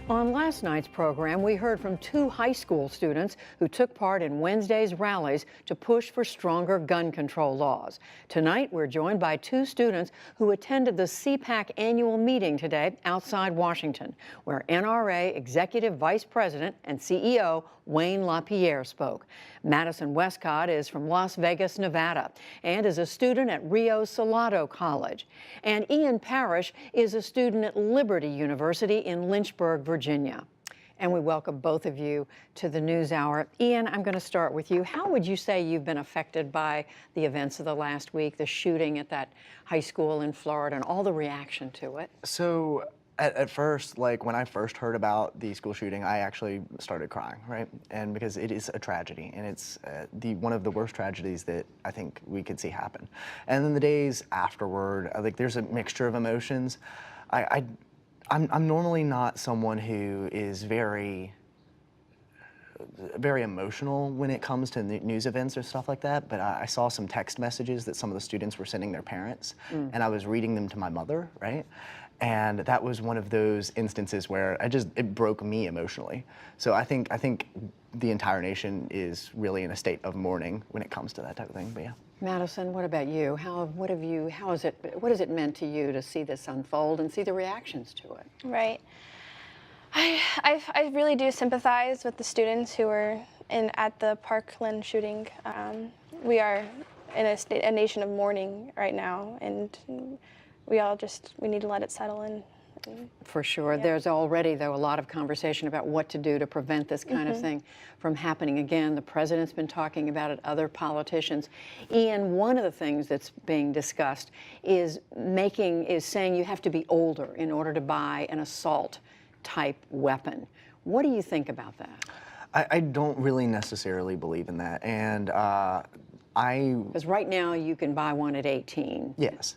On last night's program, we heard from two high school students who took part in Wednesday's rallies to push for stronger gun control laws. Tonight, we're joined by two students who attended the CPAC annual meeting today outside Washington, where NRA Executive Vice President and CEO Wayne LaPierre spoke. Maddison Westcott is from Las Vegas, Nevada, and is a student at Rio Salado College. And Ian Parish is a student at Liberty University in Lynchburg, Virginia. And we welcome both of you to the NewsHour. Ian, I'm going to start with you. How would you say you've been affected by the events of the last week, the shooting at that high school in Florida, and all the reaction to it? So at first, like when I first heard about the school shooting, I actually started crying, right? And because it is a tragedy, and it's one of the worst tragedies that I think we could see happen. And then the days afterward, like there's a mixture of emotions. I'm normally not someone who is very emotional when it comes to news events or stuff like that, but I saw some text messages that some of the students were sending their parents, and I was reading them to my mother, right? And that was one of those instances where it broke me emotionally. So I think the entire nation is really in a state of mourning when it comes to that type of thing, but yeah. Maddison, what about you? What has it meant to you to see this unfold and see the reactions to it? Right. I really do sympathize with the students who were at the Parkland shooting. We are in a nation of mourning right now, and we need to let it settle in. For sure. Yeah. There's already, though, a lot of conversation about what to do to prevent this kind of thing from happening again. The president's been talking about it, other politicians. Ian, one of the things that's being discussed is saying you have to be older in order to buy an assault-type weapon. What do you think about that? I don't really necessarily believe in that, and because right now you can buy one at 18. Yes.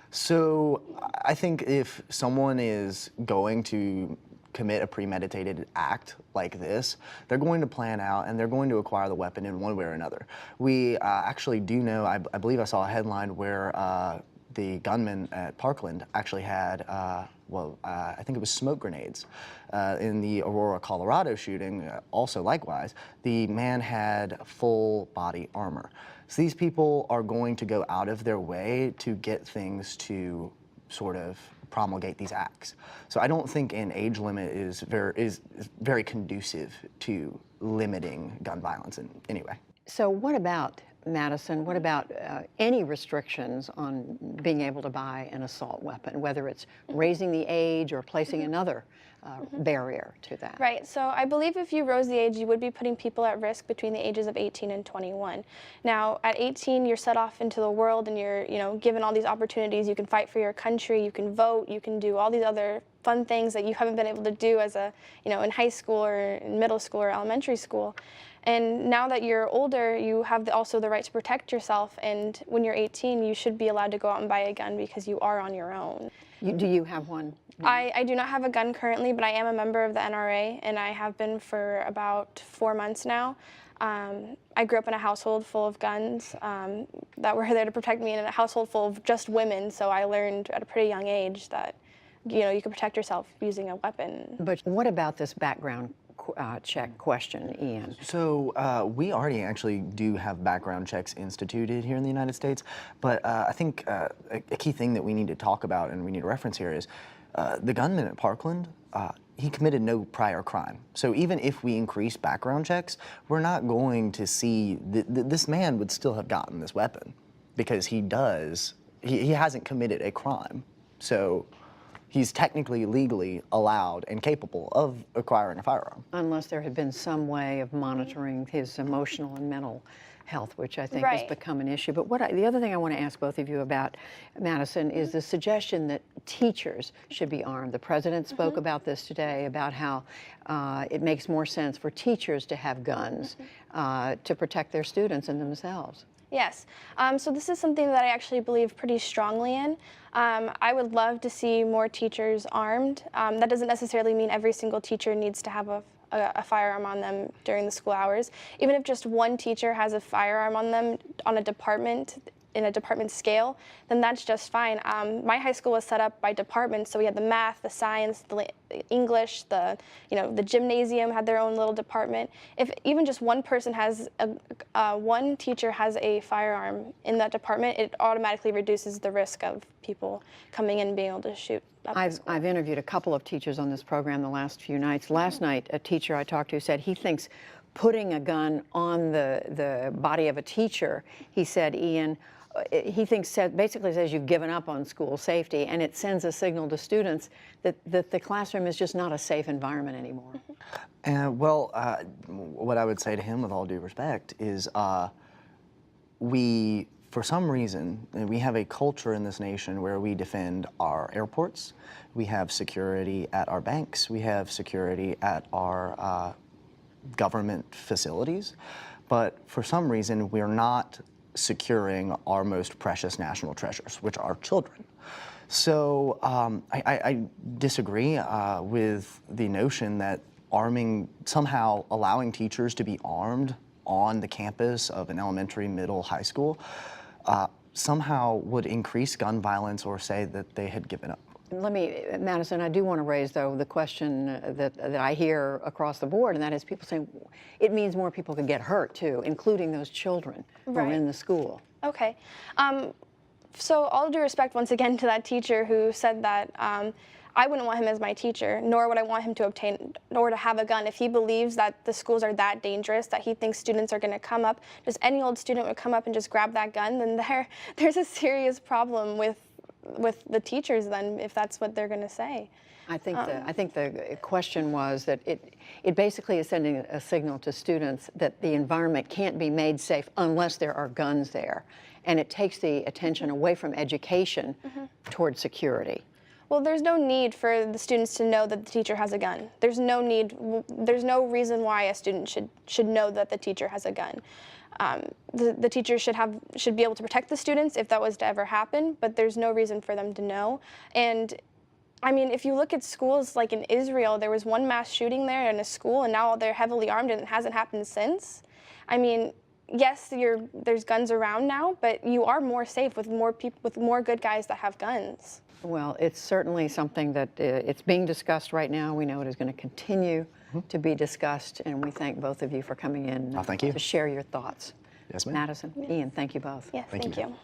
So I think if someone is going to commit a premeditated act like this, they're going to plan out and they're going to acquire the weapon in one way or another. We actually do know, I believe I saw a headline where the gunman at Parkland actually had, I think it was smoke grenades. In the Aurora, Colorado shooting, also likewise, the man had full body armor. So these people are going to go out of their way to get things to sort of promulgate these acts. So I don't think an age limit is very conducive to limiting gun violence in any way. So what about, Maddison, what about any restrictions on being able to buy an assault weapon, whether it's raising the age or placing another barrier to that? Right. So I believe if you rose the age, you would be putting people at risk between the ages of 18 and 21. Now, at 18, you're set off into the world and you're, given all these opportunities. You can fight for your country, you can vote, you can do all these other fun things that you haven't been able to do as in high school or in middle school or elementary school. And now that you're older, you have also the right to protect yourself. And when you're 18, you should be allowed to go out and buy a gun because you are on your own. Do you have one? I do not have a gun currently, but I am a member of the NRA, and I have been for about 4 months now. I grew up in a household full of guns that were there to protect me, and in a household full of just women, so I learned at a pretty young age that you can protect yourself using a weapon. But what about this background check question, Ian? So we already actually do have background checks instituted here in the United States, but I think a key thing that we need to talk about and we need to reference here is the gunman at Parkland, he committed no prior crime. So even if we increase background checks, we're not going to see this man would still have gotten this weapon because he hasn't committed a crime. So he's technically legally allowed and capable of acquiring a firearm. Unless there had been some way of monitoring his emotional and mental health, which I think has become an issue. But the other thing I want to ask both of you about, Maddison, is the suggestion that teachers should be armed. The president spoke about this today, about how it makes more sense for teachers to have guns to protect their students and themselves. Yes. So this is something that I actually believe pretty strongly in. I would love to see more teachers armed. That doesn't necessarily mean every single teacher needs to have a firearm on them during the school hours. Even if just one teacher has a firearm on them on a department, in a department scale, then that's just fine. My high school was set up by departments, so we had the math, the science, the English, the gymnasium had their own little department. If even just one person has one teacher has a firearm in that department, it automatically reduces the risk of people coming in and being able to shoot up the school. I've interviewed a couple of teachers on this program the last few nights. Last night, a teacher I talked to said he thinks putting a gun on the body of a teacher, he said, Ian, he thinks basically says you've given up on school safety, and it sends a signal to students that the classroom is just not a safe environment anymore. Well, what I would say to him, with all due respect, is for some reason, we have a culture in this nation where we defend our airports, we have security at our banks, we have security at our government facilities, but for some reason we're not securing our most precious national treasures, which are children. So I disagree with the notion that somehow allowing teachers to be armed on the campus of an elementary, middle, high school somehow would increase gun violence or say that they had given up. Maddison, I do want to raise, though, the question that I hear across the board, and that is people saying it means more people could get hurt, too, including those children who are in the school. Okay. So all due respect, once again, to that teacher who said that I wouldn't want him as my teacher, nor would I want him to obtain or to have a gun. If he believes that the schools are that dangerous, that he thinks students are going to come up, just any old student would come up and just grab that gun, then there's a serious problem with the teachers then, if that's what they're going to say. I think the question was that it basically is sending a signal to students that the environment can't be made safe unless there are guns there, and it takes the attention away from education toward security. Well, there's no need for the students to know that the teacher has a gun. There's no reason why a student should know that the teacher has a gun. The teacher should be able to protect the students if that was to ever happen, but there's no reason for them to know. And I mean, if you look at schools like in Israel, there was one mass shooting there in a school, and now they're heavily armed, and it hasn't happened since. I mean, yes, there's guns around now, but you are more safe with more people, with more good guys that have guns. Well, it's certainly something that it's being discussed right now. We know it is going to continue to be discussed, and we thank both of you for coming in thank you. to share your thoughts. Yes, ma'am. Maddison, Ian, thank you both. Yeah, thank you.